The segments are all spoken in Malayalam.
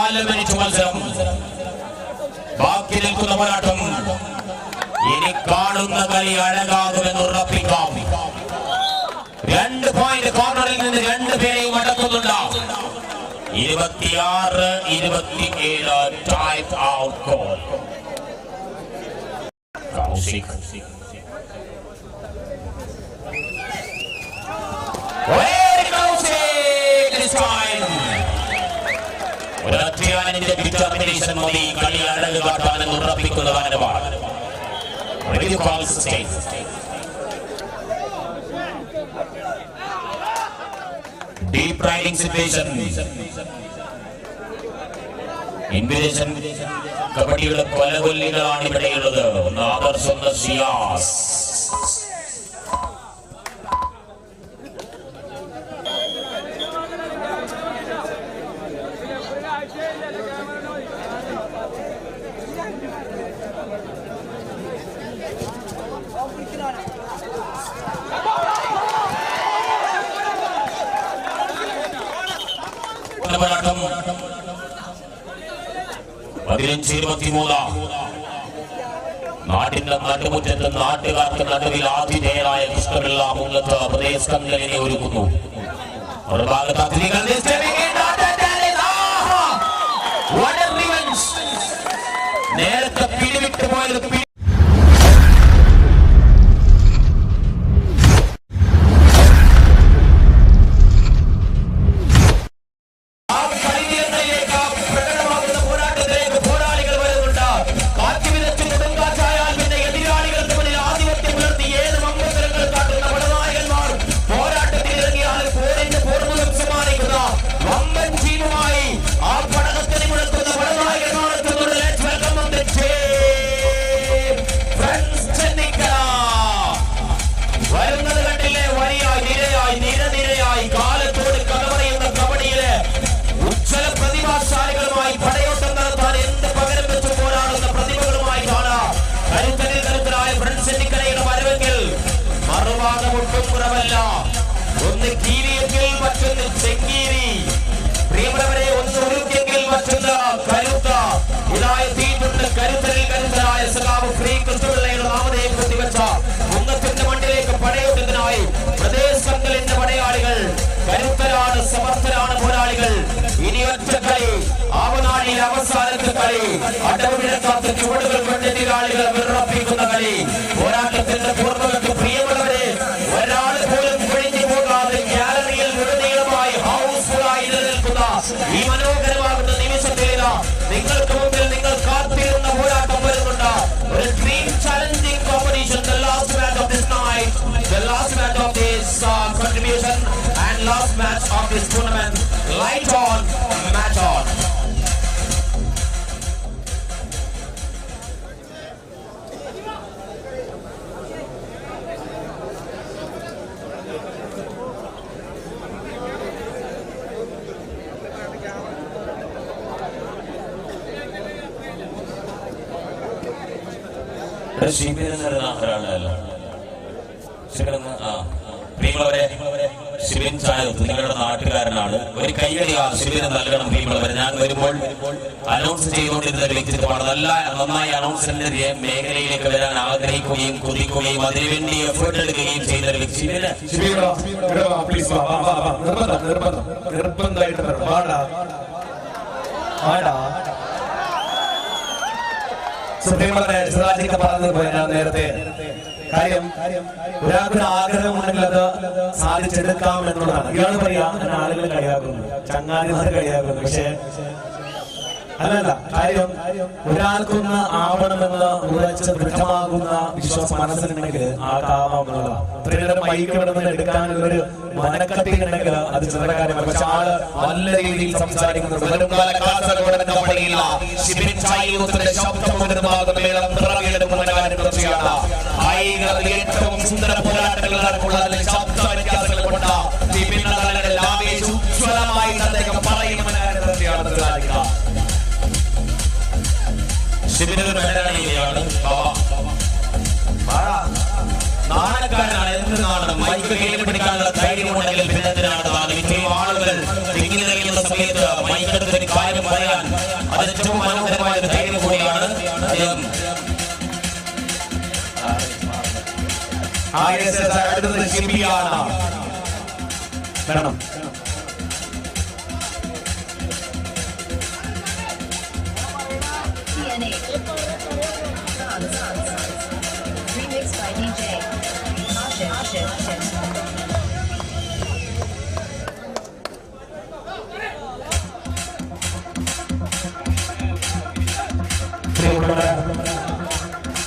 4 മിനിറ്റ് മത്സരം ബാക്കി നിൽക്കുന്ന പോരാട്ടം. ഇനി കാണുന്ന കളി അഴകാകുമെന്ന് ഉറപ്പിക്കാം. 2 പോയിന്റ് കോർണറിൽ നിന്ന് 2 പേരെയും അടക്കുന്നുണ്ട്. 26-27 ടൈം ഔട്ട് ഗോൾ. കൗശിക് ഒരധ്യായന്റെ ഡിറ്റർമിനേഷൻ മതി കളി അഴക് കാട്ടാനെന്ന് ഉറപ്പിക്കുന്ന വാനവാണ്. Deep raiding situation. ഇൻവിറ്റേഷൻ കബഡിയുടെ കൊലകൊല്ലികളാണ് ഇവിടെയുള്ളത്. ഒന്ന് ആദർശ്, ഒന്ന് സിയാസ്. പോരാട്ടം 15-23. നാട്ടിന്റെ നടുമുറ്റത്ത് നാട്ടുകാർക്ക് നടുവിൽ ആതിഥേയരായ കൃഷ്ണപിള്ള മുങ്ങത്ത് പ്രദേശങ്ങളിനെ ഒരുക്കുന്നു. ഒരു ഭാഗത്ത് അതിഥികൾ നേരത്തെ പിടിവിട്ട് പോയത് ഒന്ന് കീരിയെങ്കിൽ മറ്റൊന്ന് ചെങ്കീരി. പ്രിയമുള്ളവരെ, ഒന്ന് ഉരുക്കെങ്കിൽ മറ്റൊന്ന് കരുത്ത. ഇതായെത്തിയിട്ടുണ്ട് കരുത്തരിൽ കരുത്തരായ സഖാവ് ശ്രീ കൃഷ്ണപിള്ളയുടെ നാമധേയം കുത്തിവെച്ച മുങ്ങത്തിന്റെ മണ്ണിലേക്ക് പടയോട്ടത്തിനായി പ്രദേശങ്ങളിന്റെ പടയാളികൾ. കരുത്തരാണ്, സമർത്ഥരാണ് പോരാളികൾ. ഇനി ഒറ്റ കളി, ആവനാഴിയിൽ അവസാനത്തെ കളി. അടവിഴക്കാത്ത ചുവടുകൾ കൊണ്ട് എതിരാളികൾ വിറപ്പിക്കുന്ന കളി. പോരാട്ടത്തിന്റെ പൂർണ്ണതയ്ക്ക് പ്രിയമുള്ളവരെ, ഒരാൾ പോലും ഒഴിഞ്ഞു പോകാതെ ഗാലറിയിൽ മുഴുനീളമായി ഹൗസ്ഫുള്ളായി നിലനിൽക്കുന്ന ഈ മനോഹരമാകുന്ന നിമിഷത്തിൽ നിങ്ങൾക്ക് മുമ്പിൽ നിങ്ങൾ കാത്തിരുന്ന പോരാട്ടം വരുന്നുണ്ട്. ഒരു dream challenging competition. The last match of this night, the last match of this contribution and last match of this tournament. Light on, match on. ശിബിൻ ചായത്ത് നിങ്ങളുടെ നാട്ടുകാരനാണ്. ഒരു കൈയടി ശിബിന് നൽകണം. പ്രിയമുള്ളവരെ, ഞാൻ വരുമ്പോൾ അനൗൺസ് ചെയ്തുകൊണ്ടിരുന്ന ഒരു വ്യക്തിത്വമാണ്. നന്നായി അനൗൺസിന്റെ മേഖലയിലേക്ക് വരാൻ ആഗ്രഹിക്കുകയും കൊതിക്കുകയും അതിനുവേണ്ടി എഫേർട്ട് എടുക്കുകയും ചെയ്ത ഒരു വ്യക്തി. നേരത്തെ കാര്യം ഒരാൾക്കൊരു ആഗ്രഹമുണ്ടെങ്കിൽ അത് സാധിച്ചെടുക്കാം എന്നുള്ളതാണ്. ഇയാള് പറയാ ആളുകൾ കളിയാക്കുന്നു, ചങ്ങാതിമാർ കളിയാക്കുന്നു. പക്ഷെ അല്ലല്ല, കാര്യം ഒരാൾക്കൊന്ന് ആവണമെന്ന് ഉറച്ച് ദൃഢമാകുന്ന വിശ്വാസം മനസ്സിലുണ്ടെങ്കിൽ ആകാമെന്നുള്ളതാണ്. ഇത്രയും മൈക്കിടന്ന് എടുക്കാനുള്ളൊരു മനക്കട്ടിയുണ്ടെങ്കിൽ അത് ചെറിയ കാര്യമാണ്. പക്ഷെ ആള് നല്ല രീതിയിൽ സംസാരിക്കുന്നുണ്ട്. ഏറ്റവും സുന്ദര പോരാട്ടങ്ങൾ നടക്കുന്ന ശബ്ദ വ്യത്യാസങ്ങൾ കൊണ്ട് ഉജ്വലമായി അദ്ദേഹം പറയുമെന്ന് നാണക്കാരനാണ്. എന്തിനാണ് മൈക്ക് കയ്യിൽ പിടിക്കാനുള്ള ധൈര്യമുണ്ടെങ്കിൽ പിന്നെ എന്തിനാണ് ഇത്രയും ആളുകൾ തിങ്ങി നിറയുന്ന സമയത്ത് മൈക്കെടുത്തിന് കാര്യം പറയാൻ ഏറ്റവും മനോഹരമായ ഒരു ധൈര്യം കൂടിയാണ്. അടുത്തത് ഷിബിയാണ്. വേണം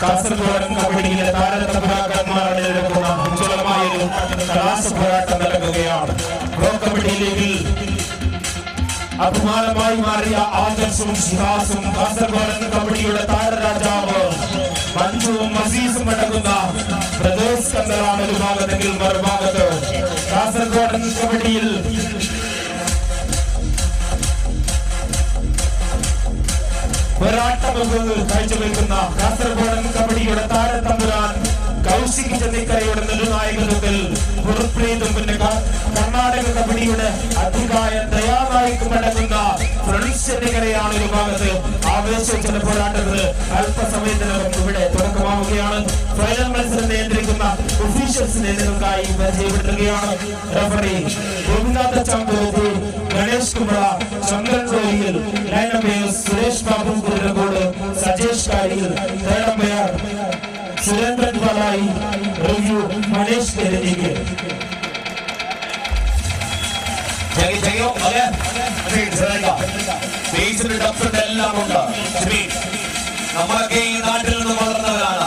കാസർഗോഡ് കബഡിയിലെ താരതമ്യന്മാരുടെ ഉജ്ജ്വലമായ ഒരു കലാശ പോരാട്ടം നടക്കുകയാണ്. പ്രോ കബഡി ലീഗിൽ അഭിമാനമായി മാറിയ ആദർശും ശിഹാസും കാസർഗോഡ് കബഡിയുടെ താരരാജാവ് മഞ്ജുവും മസീസും അടങ്ങുന്ന പ്രദേശ് കന്തലാണ് ഒരു ഭാഗത്തെങ്കിൽ മറുഭാഗത്ത് കാസർഗോഡ് കബഡിയിൽ പോരാട്ടങ്ങൾ കാഴ്ചവെക്കുന്ന കാസർഗോഡ് കബഡിയുടെ താരതമ്പുരാൻ കൗശിക് ചെന്നിക്കരയുടെ നെടുനായകത്വത്തിൽ ഗുർപ്രീതും പിന്നെ കർണാടക കബഡിയുടെ അധികായ ദയാനായിക്കും അടങ്ങുന്ന ഫ്രണ്ട്സ് ചെന്നിക്കരയാണ് ഒരു ഭാഗത്ത് ആവേശിച്ച പോരാട്ടത്തിന് അല്പസമയത്തിനകം ഇവിടെ തുടക്കമാവുകയാണ്. ഫൈനൽ മത്സരം നിയന്ത്രിക്കുന്ന ഒഫീഷ്യൽസിനെ നിങ്ങൾക്കായി പരിചയപ്പെടുത്തുകയാണ്. Referee Gopinatha Champoothi, Ganesh Kumar, Chandran Rohil, line umpire Suresh Babu Kuthirakode, Sajesh Kariyil, third umpire Surendran Palayi, review Manesh കരഞ്ഞിക്ക്. എല്ലാം ഉണ്ട്. നമ്മളൊക്കെ ഈ നാട്ടിൽ നിന്ന് വളർന്നവരാണ്.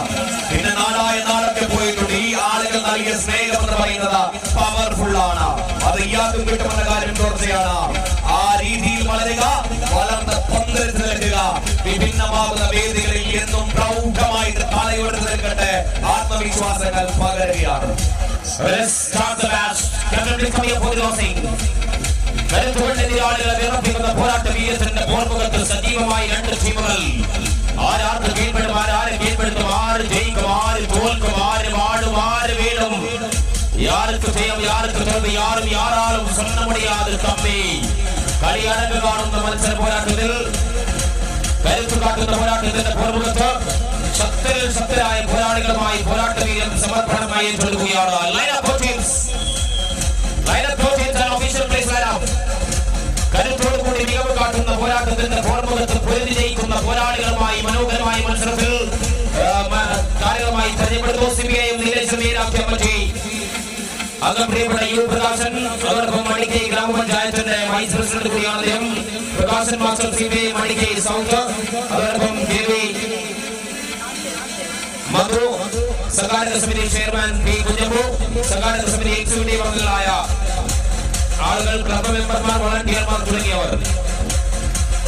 പിന്നെ നാടായ നാടൊക്കെ പോയിട്ടുണ്ട്. ഈ ആളുകൾ നൽകിയ സ്നേഹം എന്ന് പറയുന്നത് പവർഫുൾ ആണ്. അത് ഇയാൾക്കും കിട്ടുമെന്ന കാര്യം തീർച്ചയാണ്. ആ രീതിയിൽ വളരുക, വളർന്ന് പന്തലിച്ച് നിൽക്കുക, വിഭിന്നമാകുന്ന വേദികളിൽ എന്നും പ്രൗഢമായിട്ട് കാലയോട് നിൽക്കട്ടെ, ആത്മവിശ്വാസങ്ങൾ പകരുകയാണ്. എതിരാളികളെ വിറപ്പിക്കുന്ന പോരാട്ട വീരത്തിന്റെ പോർമുഖത്ത് സജീവമായി രണ്ട് ടീമുകൾ. ആരാർക്ക് കീഴ്പ്പെടും, ആരെ കീഴ്പ്പെടുത്തും, ആര് ജയിക്കും, ആര് തോൽക്കും, ആര് വാടും, ആര് വീഴും, യാർക്ക് ജയം, യാർക്ക് തോൽവി, യാരും യാരാളും சொன்ன முடியாது തമ്മി. കളിയടങ്ങ് കാണുന്ന മത്സര പോരാട്ടത്തിൽ, കരുത്തു കാട്ടുന്ന പോരാട്ടത്തിന്റെ പോർമുഖത്ത് ശക്തരായ പോരാളികളുമായി പോരാട്ട വീരം സമർപ്പണമായി ചൊല്ലുകയാണ്. കരുത്തോടുകൂടി മികവ് കാട്ടുന്ന പോരാട്ടത്തിന്റെ പോർമുഖത്ത് പൊരുതി ജയിക്കുന്ന പോരാളികളുമായി മനോഹരമായ മത്സരത്തിൽ താരങ്ങളുമായി പരിചയപ്പെടുത്തുന്നു. സിബിഐയും നീലേശ്വരീരാക്കി അംഗം പ്രിയപ്പെട്ട യു പ്രകാശൻ, അതോടൊപ്പം മണിക്കൈ ഗ്രാമപഞ്ചായത്തിന്റെ വൈസ് പ്രസിഡന്റ് കൂടിയാണ് അദ്ദേഹം. പ്രകാശൻ മാസ്റ്റർ സിബിഐ മണിക്കൈ സൗത്ത്, അതോടൊപ്പം ദേവി മധു, സംഘാടക സമിതി ചെയർമാൻ പി കുഞ്ഞമ്പു, സംഘാടക സമിതി എക്സിക്യൂട്ടീവ് അംഗങ്ങളായ ആളുകൾ, ക്ലബ് മെമ്പർമാർ, വോളണ്ടിയർമാർ തുടങ്ങിയവർ.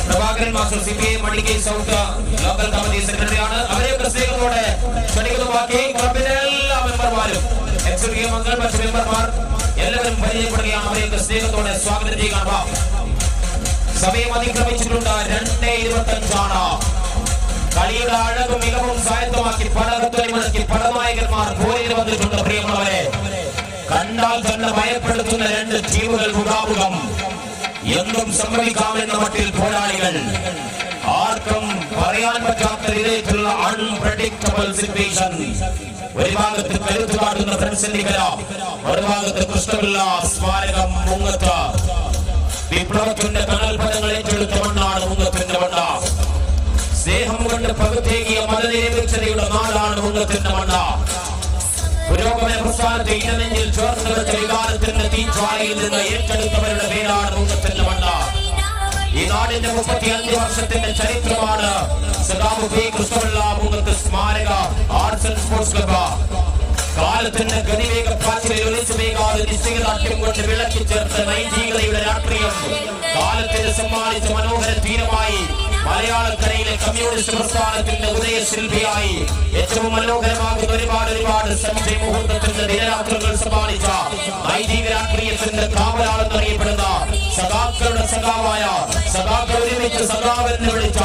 Prabhakaran master CPI Manikkai south local committee സെക്രട്ടറിയാണ്. അവരെയൊക്കെ സ്നേഹത്തോടെ ക്ഷണിക്കുന്ന ബാക്കി ക്ലബിലെ എല്ലാ മെമ്പർമാരും, എക്സിക്യൂട്ടീവ് അംഗങ്ങൾ, മറ്റ് മെമ്പർമാർ എല്ലാവരും പരിചയപ്പെടുകയാണ്. അവരെയൊക്കെ സ്നേഹത്തോടെ സ്വാഗതം ചെയ്യുക. സമയം അതിക്രമിച്ചിട്ടുണ്ട്. 2:25 കളിയുടെ അഴകും മികവും സായത്തമാക്കി പടകത്തൊലി മുഴക്കി പടനായകന്മാർ പോരിൽ വന്നിട്ടുണ്ട്. പ്രിയമുള്ളവരെ, കണ്ടാൽ തന്നെ ഭയപ്പെടുത്തുന്ന രണ്ട് ടീമുകൾ മുഖാമുഖം. എന്തും സംഭവിക്കാമെന്ന മട്ടിൽ പോരാളികൾ. ആർക്കും പറയാൻ പറ്റാത്ത രീതിയിലുള്ള അൺപ്രഡിക്റ്റബിൾ സിറ്റുവേഷൻ. ഒരു ഭാഗത്ത് കരുത്തു കാട്ടുന്ന ഫ്രണ്ട്സ് ചെന്നിക്കര, മറുഭാഗത്ത് കൃഷ്ണപിള്ള സ്മാരകം മുങ്ങത്ത്. വിപ്ലവത്തിന്റെ കനൽപദങ്ങൾ ഏറ്റെടുത്ത മണ്ണാണ് മുങ്ങത്തിന്റെ മണ്ണ. സ്നേഹം കൊണ്ട് പകുത്തേകിയ മതനിരപേക്ഷതയുടെ നാടാണ് മുങ്ങത്തിന്റെ മണ്ണ. പുരോഗമന പ്രസ്ഥാനത്തെ ഇടനെഞ്ചിൽ ചേർന്ന് വെച്ച വികാരത്തിന്റെ തീജ്വാലയിൽ നിന്ന് ഏറ്റെടുത്തവരുടെ പേരാണ് മുങ്ങത്തിന്റെ മണ്ണ. ഈ നാടിന്റെ 35 വർഷത്തിന്റെ ചരിത്രമാണ് സഖാവ് പി കൃഷ്ണപിള്ള മുങ്ങത്ത് സ്മാരക ആർട്സ് ആൻഡ് സ്പോർട്സ് ക്ലബ്ബ്. കാലത്തിന്റെ ഗതിവേഗ പാച്ചിലിൽ ഒളിച്ചു വേകാതെ നിശ്ചയദാർഢ്യം കൊണ്ട് വിളക്കി ചേർത്ത നൈതികതയുടെ രാഷ്ട്രീയം കാലത്തിന് സമ്മാനിച്ച മനോഹര തീരമായി മലയാളക്കരയിലെ കമ്മ്യൂണിസ്റ്റ് പ്രസ്ഥാനത്തിന്റെ ഉദയശില്പിയായി ഏറ്റവും മനോഹരമാകുന്ന ഒരുപാട് സന്ധ്യ മുഹൂർത്തത്തിന്റെ ദിനരാത്രങ്ങൾ സമ്മാനിച്ച നൈതിക രാഷ്ട്രീയത്തിന്റെ കാവലാളെന്നറിയപ്പെടുന്ന സഖാക്കളുടെ സഖാവായ, സഖാക്കൾ ഒരുമിച്ച് സഖാവെന്ന് വിളിച്ച,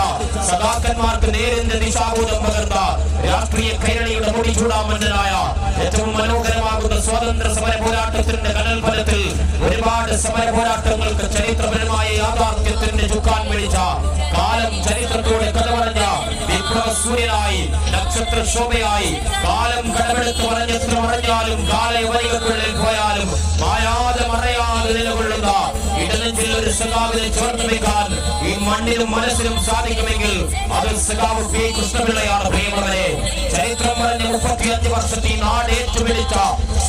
സഖാക്കന്മാർക്ക് നേരിന്റെ ദിശാബോധം പകർന്ന രാഷ്ട്രീയ കൈരളിയുടെ മുടി ചൂടാമന്നനായ ഏറ്റവും മനോഹരമാകുന്ന സ്വാതന്ത്ര്യ സമര പോരാട്ടത്തിന്റെ കനൽഫലത്തിൽ ഒരുപാട് സമര പോരാട്ടങ്ങൾക്ക് ചരിത്രപരമായ യാഥാർത്ഥ്യത്തിന്റെ ചുക്കാൻ പിടിച്ച കാല കാലം ചരിത്രത്തോടെ കഥ പറഞ്ഞ വിപ്ലവ സൂര്യനായി നക്ഷത്ര ശോഭയായി കാലം കടമെടുത്ത് പറഞ്ഞെത്ര പറഞ്ഞാലും കാലയവനികൾക്കുള്ളിൽ പോയാലും മായാതെ മറയാതെ നിലകൊള്ളുന്ന ഇടനെഞ്ചിൽ ഒരു സഖാവിനെ ചേർത്ത് വെക്കാൻ ഈ മണ്ണിലും മനസ്സിലും സാധിക്കുമെങ്കിൽ അത് സഖാവ് പി കൃഷ്ണപിള്ളയാണ്. പ്രിയമുള്ളവരെ, ചരിത്രം പറഞ്ഞ 35 വർഷത്തെ നാട് ഏറ്റുപിടിച്ച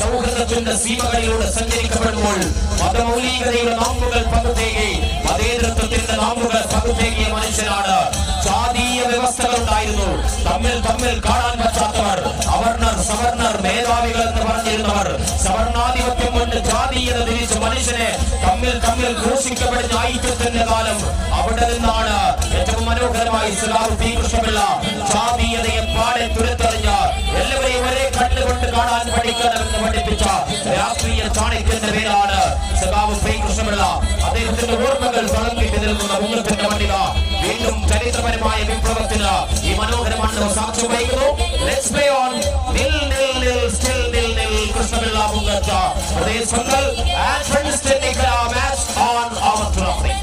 സൗഹൃദത്തിന്റെ സീമകളിലൂടെ സഞ്ചരിക്കപ്പെടുമ്പോൾ മതമൗലികതയുടെ നാമ്പുകൾ പകുത്തേകി മതേതൃത്വത്തിന്റെ നാമ്പുകൾ പകുത്തേകിയ മനുഷ്യനാണ്. ജാതീയ വ്യവസ്ഥകൾ ഉണ്ടായിരുന്നു. തമ്മിൽ കാണാൻ പറ്റാത്തവർ, അവർണർ സവർണർ മേധാവികൾ എന്ന് പറഞ്ഞിരുന്നവർ, സവർണാധിപത്യം കൊണ്ട് ജാതീയത തിരിച്ച് മനുഷ്യനെ തമ്മിൽ ഘോഷിക്കപ്പെടുന്ന ഐക്യത്തിന്റെ കാലം. അവിടെ നിന്നാണ് ഏറ്റവും മനോഹരമായി സഖാവ് പി കൃഷ്ണപിള്ള ജാതീയതയെ പാടെ തുരത്തെറിഞ്ഞ എല്ലാവരെയും ഒരേ കണ്ണുകൊണ്ട് കാണാൻ പഠിക്കണമെന്ന് പഠിപ്പിച്ച രാഷ്ട്രീയ ചാണക്യന്റെ പേരാണ് സഖാവ് പി കൃഷ്ണപിള്ള. അദ്ദേഹത്തിന്റെ ഓർമ്മകൾ തളർന്നിട്ട് നിൽക്കുന്ന ഉന്നത്തിന്റെ മണ്ണില വീണ്ടും ചരിത്രപരമായ വിപ്ലവത്തിന് ഈ മനോഹര മണ്ണ് സാക്ഷ്യം വഹിക്കുന്നു. Let's play on nil nil nil still nil nil Krishnapillai മുങ്കച്ച പ്രദേശങ്ങൾ and friends technical match on our trophy.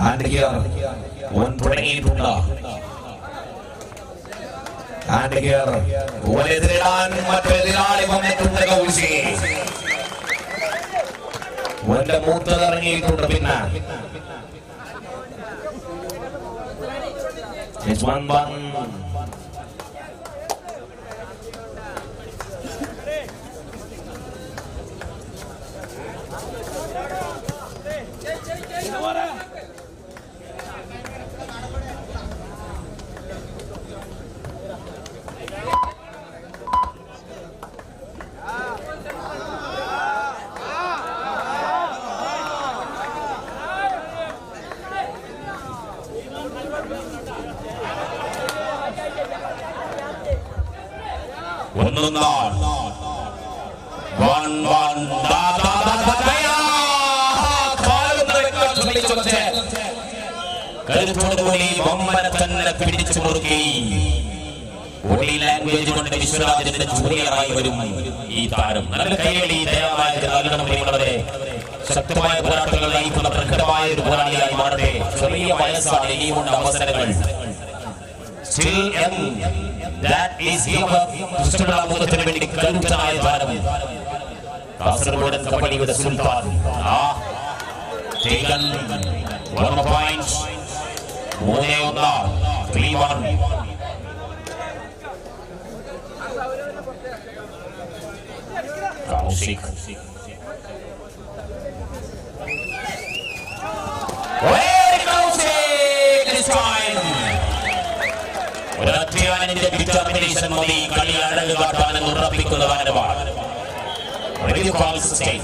And here, one തുടങ്ങിയിട്ടുണ്ട്. And here, ഒരെതിരിടാൻ മറ്റൊരെതിരാളി വന്നിട്ടുണ്ട്. കൗശി ഒന്റെ മൂത്തത് ഇറങ്ങിയിട്ടുണ്ട്. പിന്നെ It's 1-1. കരുത്തോടുകൂടി ബൊമ്മനെ തന്നെ പിടിച്ചു മുറുക്കി ബോഡി ലാംഗ്വേജ് കൊണ്ട് വിശ്വരാജന്റെ ജൂനിയറായി വരും ഈ താരം. നല്ല കൈയടി ദയവായി നൽകണം പ്രിയമുള്ളവരെ. ശക്തമായ പോരാട്ടങ്ങൾ നയിക്കുന്ന പ്രഖരമായ ഒരു പോരാളിയായി മാറട്ടെ. ചെറിയ വയസ്സാണ്, ഇനിയുമുണ്ട് അവസരങ്ങൾ. Still young, that is Krishnapillai മുഖത്തിന് വേണ്ടി കരുത്തനായ താരം. കാസർഗോഡൻ കബഡിയുടെ സുൽത്താൻ. Taken 1 point. 3-1. 3-1. Kaushik. Where Kaushik this time? ഒരധ്യായന്റെ ഡിറ്റർമിനേഷൻ മതി കളി അഴക് കാട്ടാനെന്ന് ഉറപ്പിക്കുന്ന വാനവാണ്. Ready for sustain.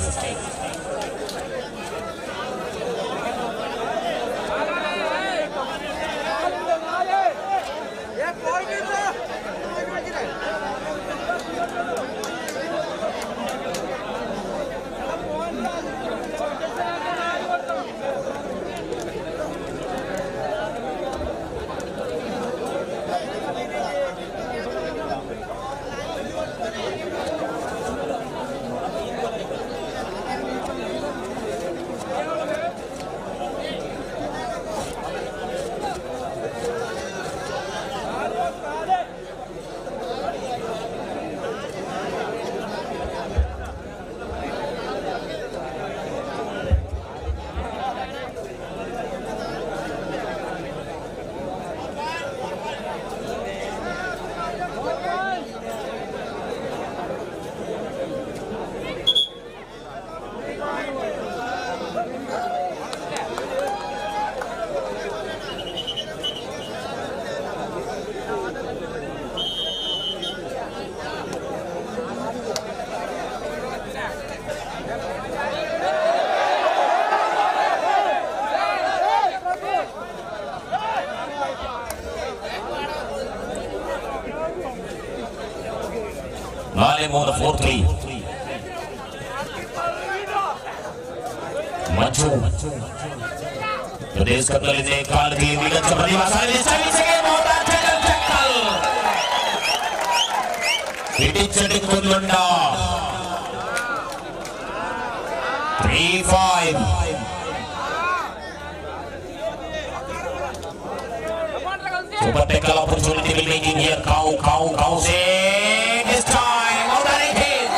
4-3 4-3. Manchu Pradesh Katalite Kalati Vigat Pradivasari Savitsage Moda Tackle Pidichadu Kundunda 3-5. Super tackle opportunity will making here. Cow save this time. Out and hit.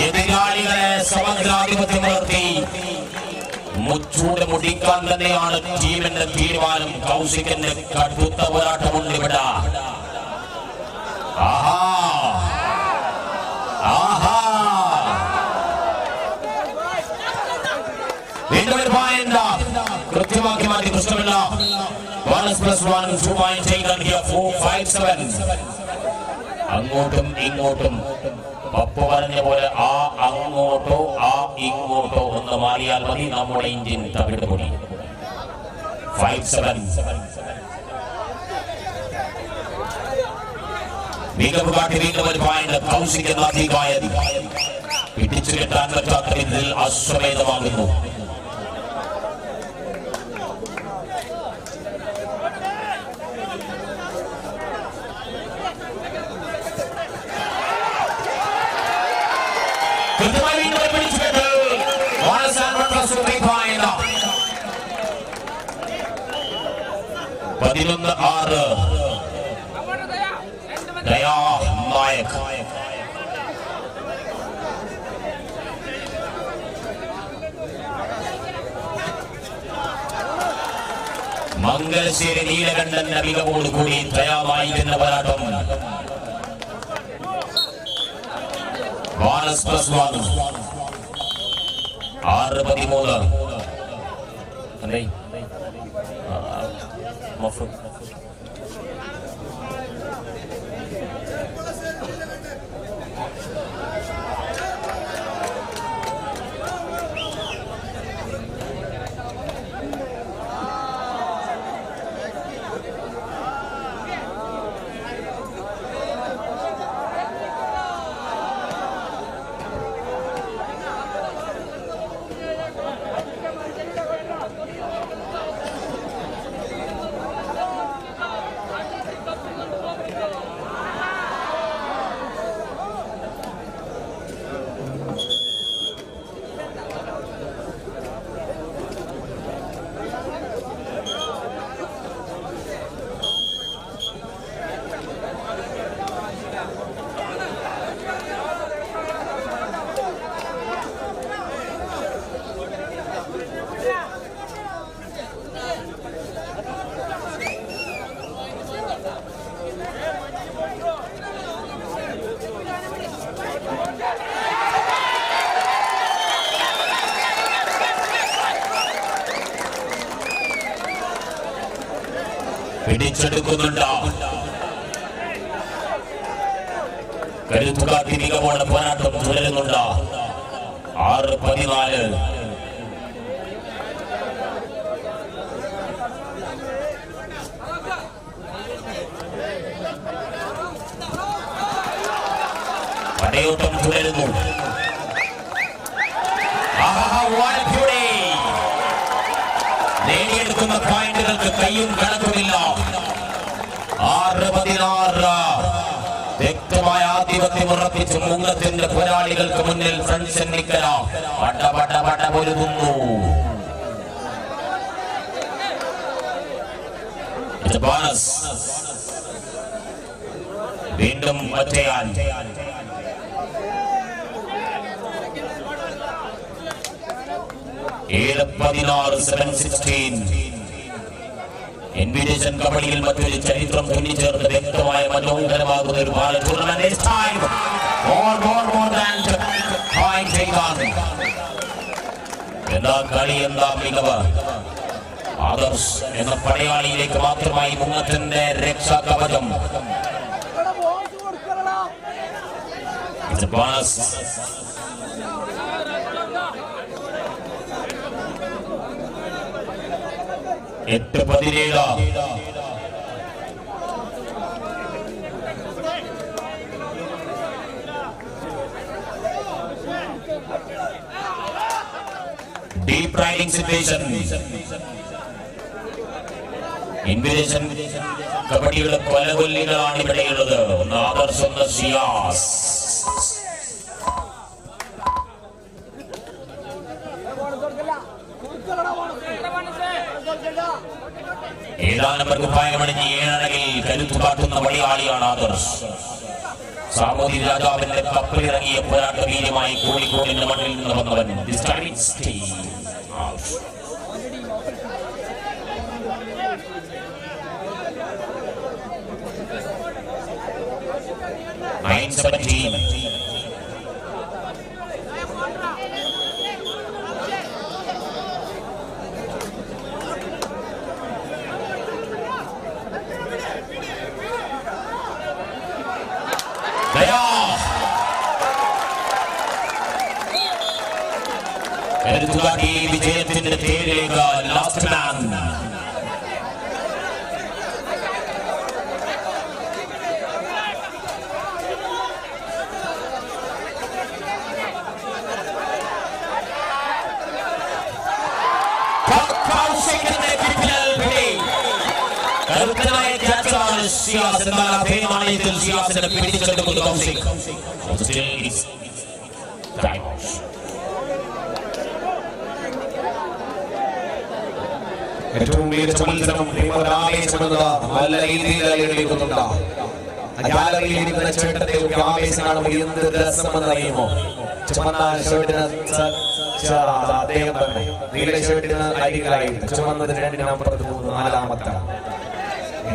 എതിരാളികളെ സമഗ്രാധിപത്യം വളർത്തി മുച്ചൂട് മുടിക്കാൻ തന്നെയാണ് ടീമിന്റെ തീരുമാനം. കൗശികന്റെ കടുത്ത പോരാട്ടമുണ്ട് ഇവിടെ. വീണ്ടും ഒരു പോയിന്റ് കൃത്യമാക്കി മാറ്റി. പ്രശ്നമില്ല. 1+1 2 point taken here. 4-5-7. അങ്ങോട്ടും ഇങ്ങോട്ടും പപ്പു പറഞ്ഞ പോലെ ആ അങ്ങോട്ടോ ആ ഇങ്ങോട്ടോ ഒന്ന് മാറിയാൽ മതി നമ്മുടെ ഇന്ത്യൻ തവിട്ട് പൊടി. 5-7. മികവ് കാട്ടി വീണ്ടും ഒരു പോയിന്റ്. കൗശിക് എന്ന അധികായതി പിടിച്ചു കെട്ടാൻ പറ്റാത്ത രീതിയിൽ അശ്വമേധമാകുന്നു. പതിനൊന്ന് 6 ദയാ നായക്. മംഗലശ്ശേരി നീലകണ്ഠന്റെ മികവോടുകൂടി ദയാനായിക് എന്ന പോരാട്ടം. +1 6-13. പിടിച്ചെടുക്കുന്നുണ്ട്. കരുത്തുകാട്ടി മികവോടെ പോരാട്ടം തുടരുന്നുണ്ട്. 6-14. പടയോട്ടം തുടരുന്നു. നേടിയെടുക്കുന്ന പോയിന്റുകൾക്ക് കയ്യും കണക്കുമില്ല. 6-16. വ്യക്തമായ ആധിപത്യം ഉറപ്പിച്ച് മുങ്ങത്തിന്റെ പോരാളികൾക്ക് മുന്നിൽ ഫ്രണ്ട്സ് നിക്കല പട പൊരുതുന്നു. വീണ്ടും ഒറ്റയാൻ. 7-16 7-16. ഇൻവിറ്റേഷൻ കബഡിയിൽ മറ്റൊരു ചരിത്രം തുന്നിച്ചേർന്ന് വ്യക്തമായ മനോഹരമാകുന്ന ഒരു ബാല ടൂർണമെന്റ്. എന്താ കളി, എന്താ മികവ്. ആദർശ് എന്ന പടയാളിയിലേക്ക് മാത്രമായി മുങ്ങത്തിന്റെ രക്ഷാ കവചം. എട്ട് 17. Deep riding situation. Invitation. കബഡിയുടെ കൊലകൊല്ലികളാണ് ഇവിടെയുള്ളത്. ആദർശ് ഒന്ന് സിയാസ്. ഏഴാം നമ്പർ കുപ്പായമണിഞ്ഞ് ഏഴണകിൽ കരുത്തു കാട്ടുന്ന മലയാളിയാണ് ആദർശ്. സാമൂതി രാജാവിന്റെ കപ്പലിറങ്ങിയ പോരാട്ട വീര്യമായി കോഴിക്കോടിന്റെ മണ്ണിൽ നിന്ന് വന്നവൻ. വിജയത്തിന്റെ തേരിലേക്ക് ലാസ്റ്റ് മാൻ. കരുത്തനായ ക്യാച്ചാണ് സിയാസ്. എന്നാൽ അതേ നാണയത്തിൽ സിയാസിനെ പിടിച്ചെടുക്കുന്നു കൗശിക്. ഏറ്റവും മികച്ച മത്സരം നല്ല രീതിയിലേക്കുന്നുണ്ട്. ഗാലറിയിൽ ഇരിക്കുന്ന ചേട്ടന്റെ ആവേശമാണ് എന്ത് രസമെന്നറിയുമോ? ചുമന്ന ഷർട്ടിന് അദ്ദേഹം തന്നെ നീല ഷർട്ടിന് അരികളായിട്ട് ചുമന്നത് 2 നമ്പർ 4-ാമത്തെ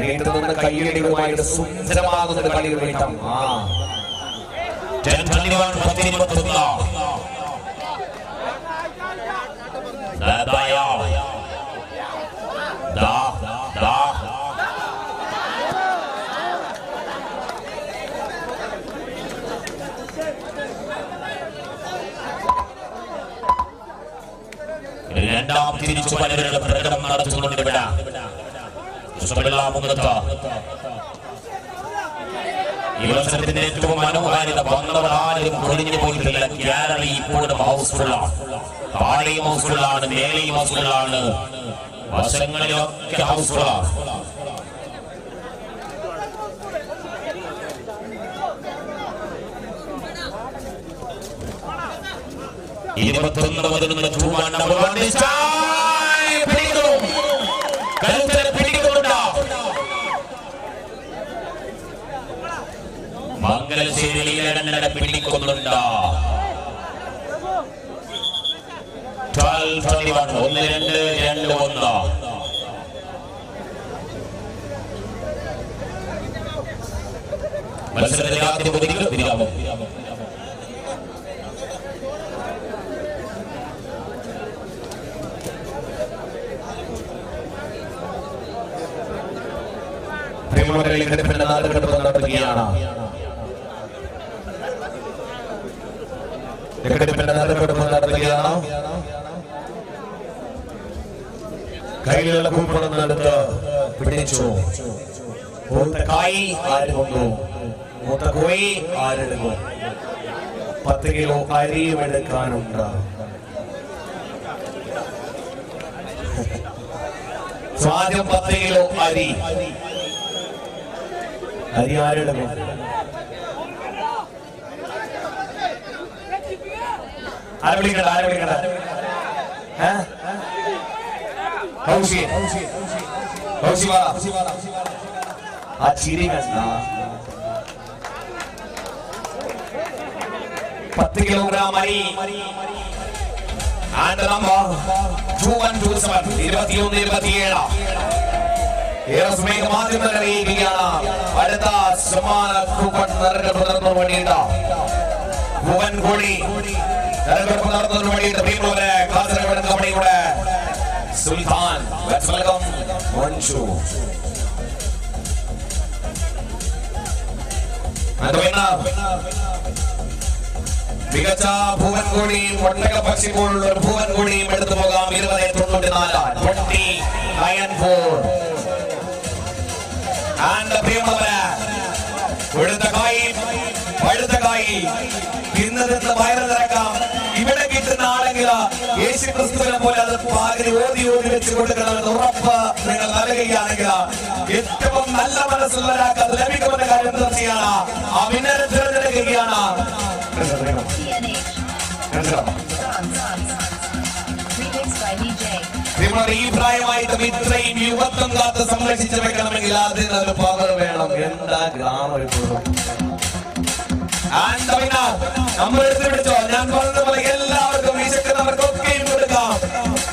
വീട്ടിൽ നിന്ന് കയ്യടികളുമായിട്ട് സുന്ദരമാകുന്നത് കളികൾ വീട്ടം. രണ്ടാം തിരിച്ചു പലരുടെ പ്രകടനം നടത്തുന്നുണ്ട് ഇവിടെ. ഈ മത്സരത്തിന്റെ ഏറ്റവും മനോഹാരിത വന്നവരാരും കൊടിഞ്ഞു പോയിട്ടില്ല. ഗാലറി ഇപ്പോഴും ഹൗസ്ഫുള്ളാണ്. താഴെയും ഹൗസ്ഫുള്ളാണ്, മേലെയും ഹൗസ്ഫുള്ളാണ്, വശങ്ങളിലൊക്കെ ഹൗസ്ഫുള്ളാണ്. മംഗലശ്ശേരിയിലെ പിടിക്കുന്നുണ്ട്. 12-21 1-2-2-1. മത്സരത്തിലെ ആദ്യ പകുതിക്ക് വിരാമം. നടത്തുകയാണ്. കയ്യിലുള്ള കൂപ്പണം എടുത്ത് പിടിച്ചു. മൂത്തക്കായി ആരെടുക്കുന്നു? മൂത്തക്കോയി ആരെടുക്കും? 10 കിലോ അരിയും എടുക്കാനുണ്ട്. ആദ്യം 10 കിലോ അരി ആരെടുക്കും? ആരെ വിളിക്കണ്ട ആ ചിരി കണ്ട 10 കിലോഗ്രാം അരി. And number 2127 2127. ഏറെ സമയം മാധ്യമങ്ങൾ അറിയിക്കുകയാണ്. അടുത്ത സമ്മാന കൂപ്പൺ നറുക്കെടുപ്പ് നടത്തുന്നതിന് വേണ്ടിയിട്ട് ഭുവൻ കോടി നറുക്കെടുപ്പ് നടത്തുന്നതിന് വേണ്ടിയിട്ട് ഭീമുടെ കാസർഗോഡ് കമ്പനിയുടെ സുൽത്താൻ വെൽക്കം മഞ്ജു. മികച്ച ഭുവൻ കോടിയും ഒട്ടക പക്ഷിപ്പോഴുള്ള ഒരു ഭുവൻ കോടിയും എടുത്തു പോകാം. 20-94 പഴുത്ത കായി തിന്ന് വയറ് നിറക്കാം. ഇവിടെ കിട്ടുന്ന ആണെങ്കിൽ യേശു ക്രിസ്തുവിനെ പോലെ അത് പാകി ഓതി വെച്ച് കൊടുക്കണമെന്ന് ഉറപ്പ് നിങ്ങൾ നൽകുകയാണെങ്കിൽ ഏറ്റവും നല്ല മനസ്സുള്ള ഒരാൾക്ക് അത് ലഭിക്കുമെന്ന കാര്യം തീർച്ചയാണ്. ആ വിന്നറെ തിരഞ്ഞെടുക്കുകയാണ്. ഈ പ്രായമായിട്ടും ഇത്രയും യുവത്വം കാത്ത് സംരക്ഷിച്ചു വെക്കണമെങ്കിൽ അതിനൊരു പവർ വേണം. എന്താ ഗ്ലാമർ നമ്മൾ എടുത്തു പിടിച്ചോ. ഞാൻ പറഞ്ഞതുപോലെ എല്ലാവർക്കും വിശക്കുന്നവർക്കൊക്കെയും കൊടുക്കാം.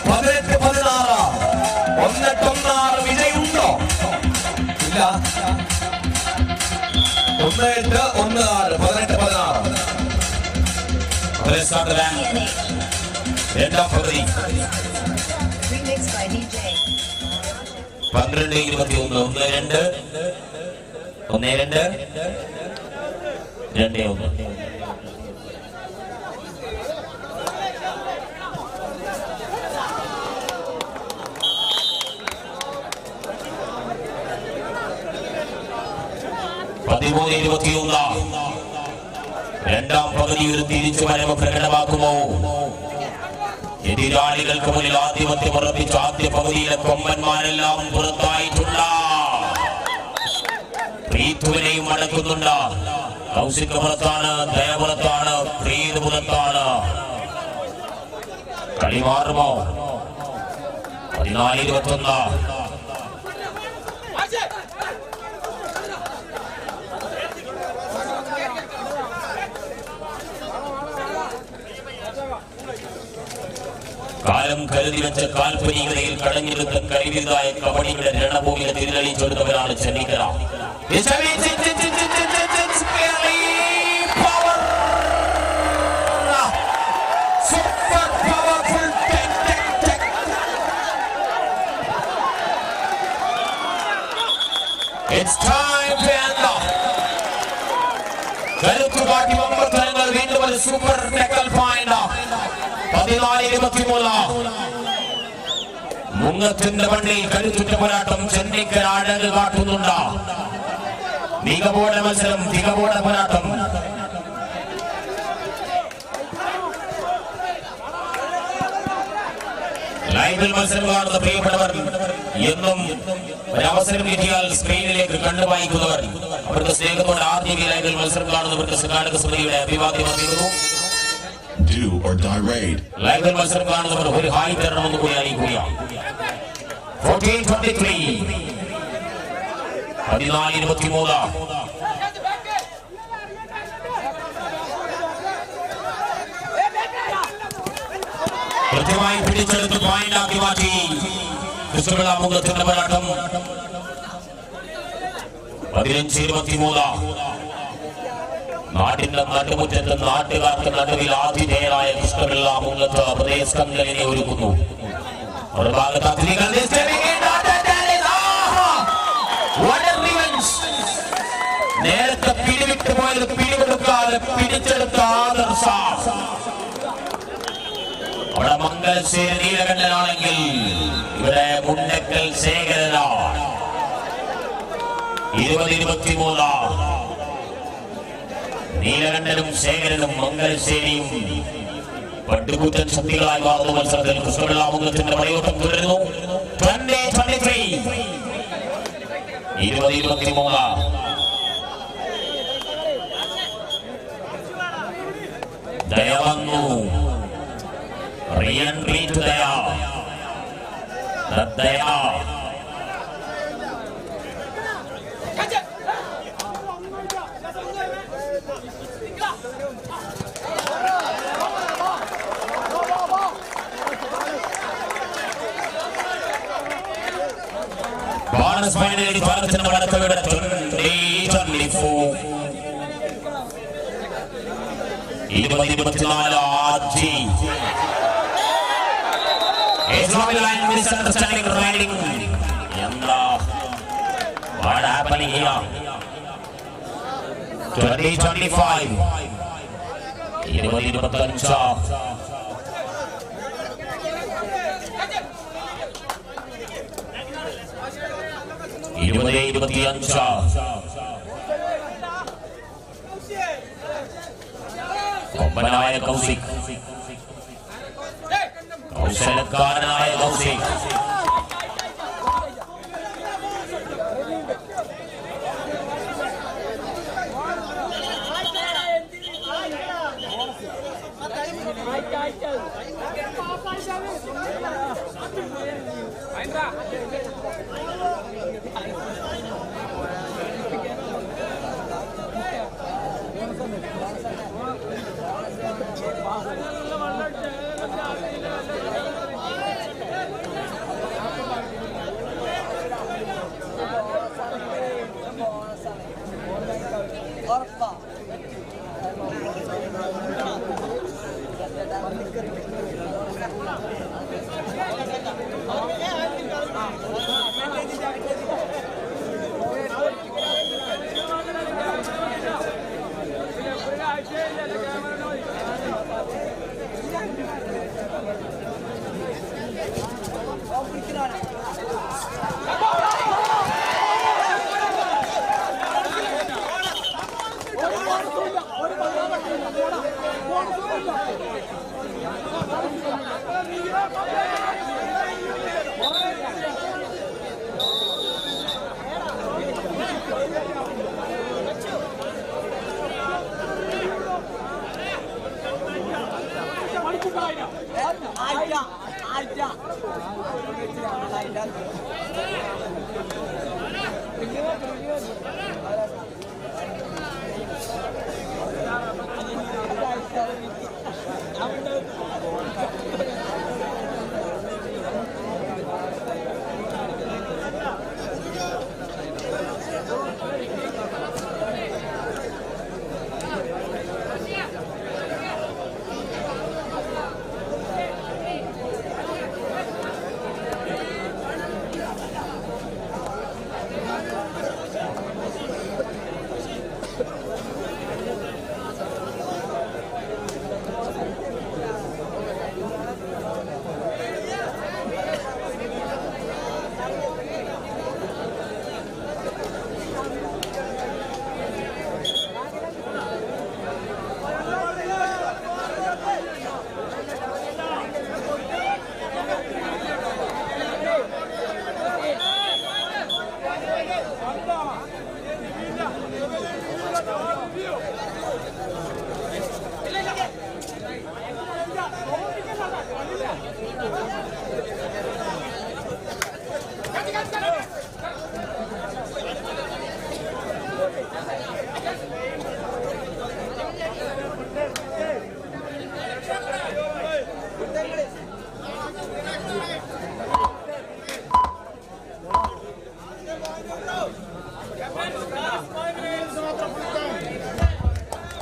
18-16 1-8-1-6 വിജയുണ്ടോ? ഇല്ല. 1-8-1-6 18-16 രണ്ടാം പകുതി 12-21 1-2 1-2 2-1 13-21 രണ്ടാം പകുതി ഒരു തിരിച്ചു വരവ് പ്രകടമാക്കുമോ? എതിരാളികൾക്ക് മുന്നിൽ ആധിപത്യം ഉറപ്പിച്ച ആദ്യ പകുതിയിലെ കൊമ്പന്മാരെല്ലാം പുറത്തായിട്ടുണ്ട്. പ്രീത്തുവിനെയും അടക്കുന്നുണ്ട്. കൗശിക പുറത്താണ്, ദയപുറത്താണ്, പ്രീത് പുറത്താണ്. കളി മാറുമോ? 14-21 കാലം കരുതി വെച്ച കാൽപനികതയിൽ കടഞ്ഞെടുത്ത കരുതിയതായ കബഡിയുടെ രണഭൂമിയെ തിരിച്ചടിച്ചെടുത്തവരാണ് ചെന്നൈക്കര. കരുത്തുകാട്ടി മമ്പത്തരങ്ങൾ വീണ്ടും ഒരു സൂപ്പർ ടെക്കൽ പോയിന്റ്. 14-23 മുങ്ങത്തിന്റെ മണ്ണിൽ കരുത്തുറ്റ പോരാട്ടം ചെന്നൈക്കര അഴക് കാട്ടുന്നുണ്ട്. മികവോട മത്സരം, മികവോട പോരാട്ടം. ലൈവിൽ മത്സരം കാണുന്ന പ്രിയപ്പെട്ടവർ എന്നും ഒരവസരം കിട്ടിയാൽ സ്ക്രീനിലേക്ക് കണ്ടുവായിക്കുന്നവർ അവർക്ക് സ്നേഹത്തോടെ ആദ്യം ലൈവിൽ മത്സരം കാണുന്നവർക്ക് സംഘാടക സമിതിയുടെ അഭിവാദ്യം അറിയിക്കുന്നു. ലൈവിൽ മത്സരം കാണുന്നവർ ഒരു ഹായ് തരണമെന്ന് കൂടി അറിയിക്കുകയാണ്. 14-23 14-23 കൃത്യമായി പിടിച്ചെടുത്ത് പോയിന്റാക്കി മാറ്റി കൃഷ്ണപിള്ള മുഖത്തിന്റെ പോരാട്ടം. 15-23 നാട്ടിന്റെ നടുമുറ്റത്ത് നാട്ടുകാർക്ക് നടുവിൽ ആതിഥേയരായ കൃഷ്ണപിള്ള മുഖത്ത് പ്രദേശകങ്കലിനെ ഒരുക്കുന്നു. ഒരു ഭാഗത്ത് അത്ലീകൾ നേരത്തെ പിടിവിട്ട് പോയത് പിടികൊടുക്കാതെ പിടിച്ചെടുത്ത ആദർശ. അവിടെ മംഗലശ്ശേരി നീലകണ്ഠനാണെങ്കിൽ ഇവിടെ മുണ്ടക്കൽ ശേഖരനാണ്. 20-23 നീലകണ്ഠനും ശേഖരനും മംഗലശ്ശേരിയും പട്ടുകൂറ്റൻ ശക്തികളായി മാറുന്ന മത്സരത്തിൽ കൃഷ്ണപിള്ള മുഖത്തിന്റെ പടയോട്ടം തുടരുന്നു. 20-23 20-23 ദയ വന്നു. റീഎൻട്രി ടു ദയ. ദയ ബോണസ് ഫൈനലിൽ ഭാരതത്തിന്റെ വടക്കവിടെ 20-24 20-24 ആജി Islamic line misunderstanding riding. Yanda. What happening here? 20-25 20-25 കൊമ്പനായ Kaushik കുശലക്കാരനായ Kaushik.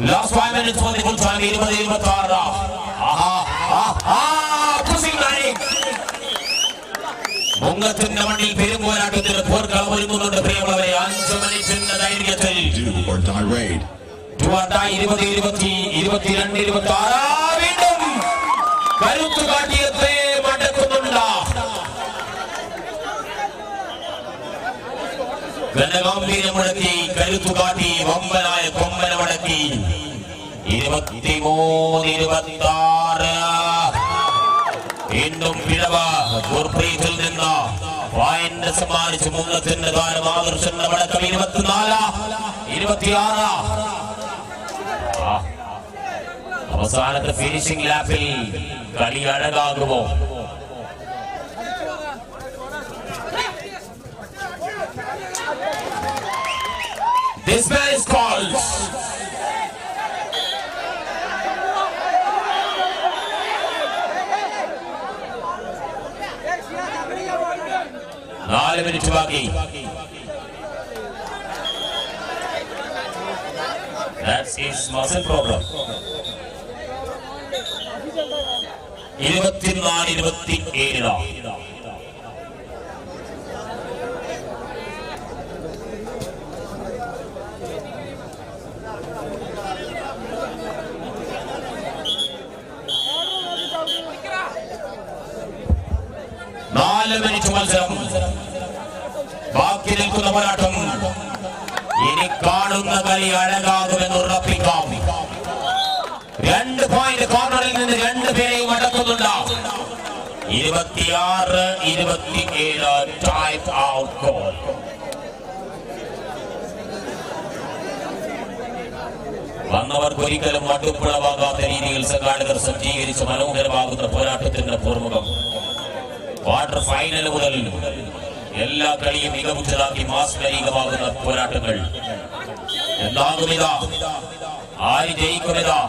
Last 5 minutes for the full time. 20-26. മുങ്ങത്തിന്റെ മണ്ണിൽ പെരുമ്പോരാട്ടത്തിന് പോർക്കളം ഒരുങ്ങുന്നുണ്ട് പ്രിയമുള്ളവരെ. 5 മിനിറ്റിന്റെ ധൈര്യത്തിൽ 20-22-26 വീണ്ടും കരുത്തു കാട്ടിയത്തെ മടക്കുന്നുണ്ട്. ഗണഗാംഭീര്യം മുടക്കി കരുത്തു കാട്ടി വമ്പനായ കൊമ്പന മടക്കി. 23-26 വീണ്ടും പിഴവ് ഗുർപ്രീതിൽ നിന്ന് പോയിന്റ് സമ്മാനിച്ച് മുങ്ങത്തിന്റെ താരം ആദർശന്റെ മടക്കം. 24-26 അവസാനത്തെ ഫിനിഷിംഗ് ലാപ്പിൽ കളി അഴകാകുമോ? This man is called. നാല് മിനിറ്റ് ബാക്കി. That's his muscle problem. 24-27 4 minute മത്സരം ബാക്കി നിൽക്കുന്ന പോരാട്ടം. ഇനി കാണുന്ന കളി അഴകാകുമെന്ന് ഉറപ്പിക്കാം. 2 പോയിന്റ് കോർണറിൽ നിന്ന് 2 പേരെയും അടക്കുന്നുണ്ട്. 26-27 ടൈം ഔട്ട് ഗോൾ. വന്നവർക്ക് ഒരിക്കലും മട്ടുപ്പുളവാകാത്ത രീതിയിൽ സംഘാടകർ സജ്ജീകരിച്ച് മനോഹരമാകുന്ന പോരാട്ടത്തിന്റെ പൂർമുഖം. ക്വാർട്ടർ ഫൈനൽ മുതൽ എല്ലാ കളിയും മികവുറ്റതാക്കി മാസ്മരികമാകുന്ന പോരാട്ടങ്ങൾ. എന്താകുമിതാ, ആര് ജയിക്കുമിതാ?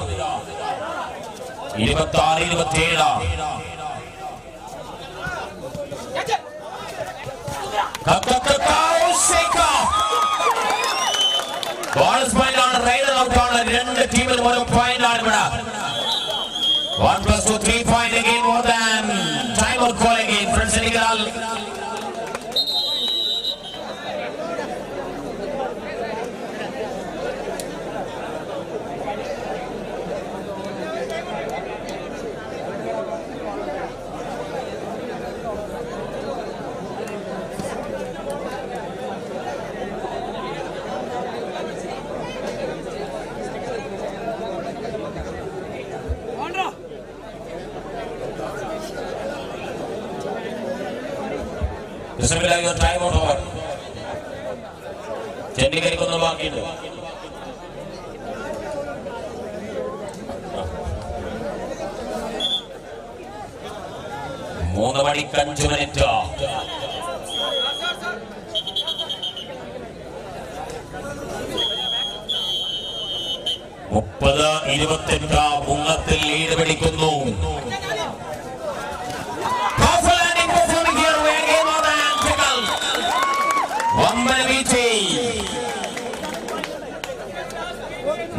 26-27. ബോണസ് പോയിന്റ് ആണ്. റൈഡർ ഔട്ട് ആണ്. രണ്ട് ടീമിൽ ഓരോ പോയിന്റ് ആണ് ഇവിടെ. 1+2 3 point again more than time out call again from Senegal. Your time out over. ചെണ്ടിക്കരിക്കൊന്നും ബാക്കിയുണ്ട്. മൂന്ന് മണിക്ക് 5 മിനിറ്റ്. മുപ്പത് 28 മുങ്ങത്തിൽ ലീഡ് പിടിക്കുന്നു.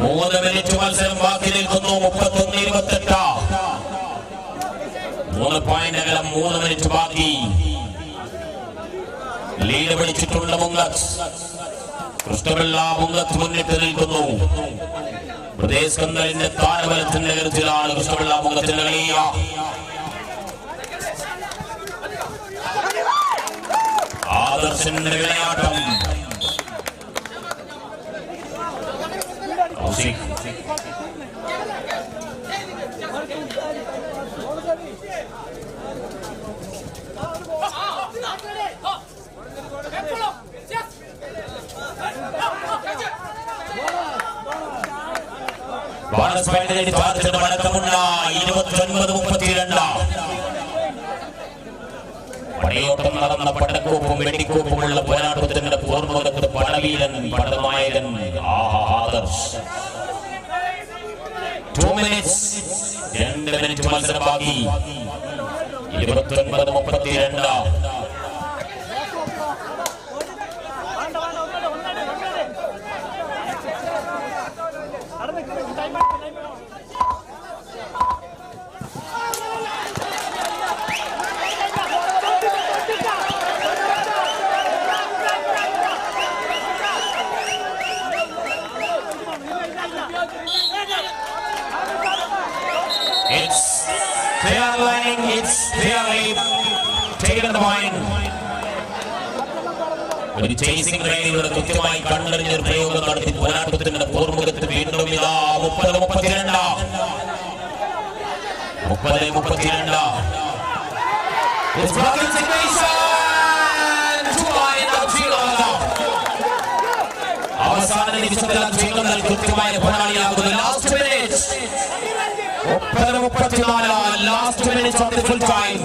മൂന്ന് മിനിറ്റ് മത്സരം ബാക്കി നിൽക്കുന്നു. 31-28. 3 പോയിന്റ് അകലം. 3 മിനിറ്റ് ബാക്കി. ലീഡ് പിടിച്ചിട്ടുണ്ട് മുങ്ങത്ത്. കൃഷ്ണപിള്ള മുങ്ങത്ത് മുന്നിട്ട് നിൽക്കുന്നു. പ്രദേശ് കന്തലിന്റെ താരബലത്തിന്റെ കരുത്തിലാണ് കൃഷ്ണപിള്ള മുങ്ങത്തിന്റെ കളിയ. ആദർശന്റെ വിളയാട്ടം. ബോണസ് പോയിന്റ് ഭാരതത്തിന്റെ മടക്കമുള്ള 29-32. പടയോട്ടം നടന്ന പടക്കോപ്പും വെടിക്കോപ്പുമുള്ള പോരാട്ടത്തിന്റെ പൂർണ്ണമുഖത്ത് പടവീരൻ പടനായകൻ ആദർശ്. 2 minutes. 2 മിനിറ്റ് മത്സരം ബാക്കി. 29-32. It's clear line. It's clearly taken the point. ഒരു ചേസിംഗ് റൈഡിലൂടെ കൃത്യമായി കണ്ടറിഞ്ഞ ഒരു പ്രയോഗം നടത്തി പോരാട്ടത്തിന്റെ പൂർമുഖത്തിൽ വീണ്ടും ഇതാ 30-32. 30-32. അവസാന നിമിഷത്തിൽ ചെയ്യുന്നതിൽ കൃത്യമായ പോരാളിയാകുന്നു. Last minute 30-34. Last minute of the full time.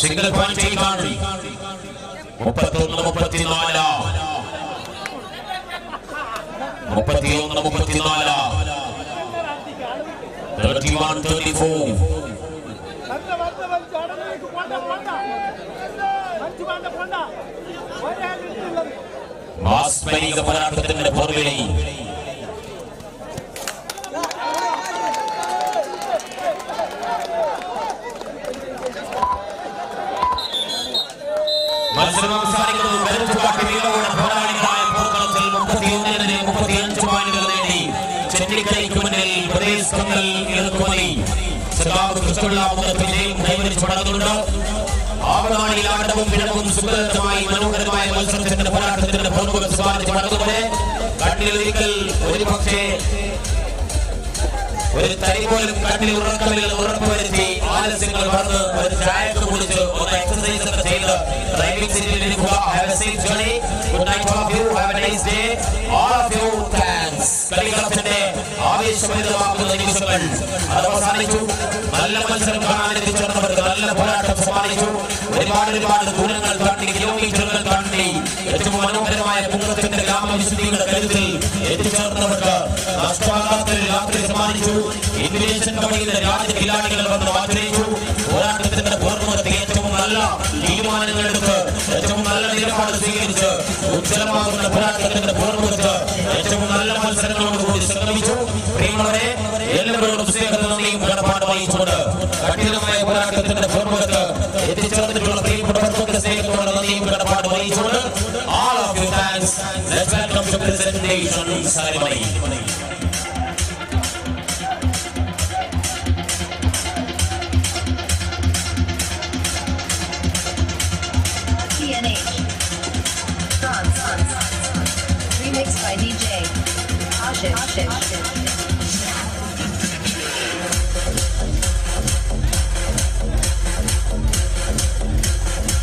Single point ടേക്കാണ്. 31-34. 31-34. 31-34. മാസ്മരിക പോരാട്ടത്തിന്റെ പോർവിളി. മത്സരം അവസാനിക്കുന്നത് കരുത്തുകാട്ടി വീരമുള്ള പോരാളികളായ പോർക്കളത്തിൽ 31-35 പോയിന്റുകൾ നേടി ചെന്നിക്കരയ്ക്ക് മുന്നിൽ പ്രദേശ് കന്തൽ ഇറക്കുമതി സഖാവ് കൃഷ്ണപിള്ള മുഖത്ത് വിജയം കൈവരിച്ച് മടങ്ങുന്നുണ്ട്. ആവണാളിയിൽ ആട്ടവും വിടവും സുഖകരമായി മനോഹരമായ മത്സരത്തിന്റെ പോരാട്ടത്തിന്റെ പൂർവ്വ സമ്മാനിച്ച് മടങ്ങുന്നത് കണ്ണിലൊരിക്കൽ ഒരുപക്ഷേ ഒരു തരി പോലും കണ്ണിൽ ഉറക്കമില്ലെന്ന് ഉറപ്പുവരുത്തി ആലസ്യങ്ങൾ മറന്ന് ഒരു ചായക്ക് കുടിച്ച് ഒന്ന് എക്സസൈസ് ഒക്കെ ചെയ്ത് ഡ്രൈവിംഗ് സീറ്റിൽ ഇരിക്കുക. Have a safe journey. Good night all of you. Have a nice day. All of you. Thanks. കളിക്കളത്തിന്റെ ആവേശഭരിതമാക്കുന്ന നിമിഷങ്ങൾ അത് അവസാനിച്ചു. നല്ല മത്സരം കാണാൻ എത്തിച്ചേർന്നവർക്ക് നല്ല പോരാട്ടം സമ്മാനിച്ചു. ഒരുപാട് ദൂരങ്ങൾ താണ്ടി കിലോമീറ്ററുകൾ താണ്ടി ഏറ്റവും മനോഹരമായ കുന്നത്തിന്റെ ഗ്രാമവിശുദ്ധിയുടെ കരുത്തിൽ എത്തിച്ചേർന്നവർക്ക് നഷ്ടമാകാത്തൊരു രാത്രി സമ്മാനിച്ചു. ഇൻവിറ്റേഷൻ കമ്പനിയുടെ രാജ്യ കിലാടികൾ വന്ന് ആഗ്രഹിച്ചു. പോരാട്ടത്തിന്റെ പൂർണ്ണതയ്ക്ക് ഏറ്റവും നല്ല തീരുമാനങ്ങൾ എടുത്ത് ഏറ്റവും നല്ല നിലപാട് സ്വീകരിച്ച് ഉജ്ജ്വലമാകുന്ന പോരാട്ടത്തിന്റെ പൂർണ്ണതയ്ക്ക് ഏറ്റവും നല്ല മത്സരങ്ങളോടുകൂടി സംഗമിച്ചു. പ്രിയമുള്ളവരെ, എല്ലാവരോടും സ്നേഹത്തിൽ നന്ദിയും കടപ്പാട് വഹിച്ചുകൊണ്ട് കഠിനമായ പോരാട്ടത്തിന്റെ പൂർണ്ണതയ്ക്ക് എത്തിച്ചേർന്നിട്ടുള്ള പ്രിയപ്പെട്ടവർക്ക് സ്നേഹത്തോടെ നന്ദിയും കടപ്പാട് വഹിച്ചുകൊണ്ട് all of you thanks. Let's welcome to presentation ceremony. TNH France. Remixed by DJ Ashif.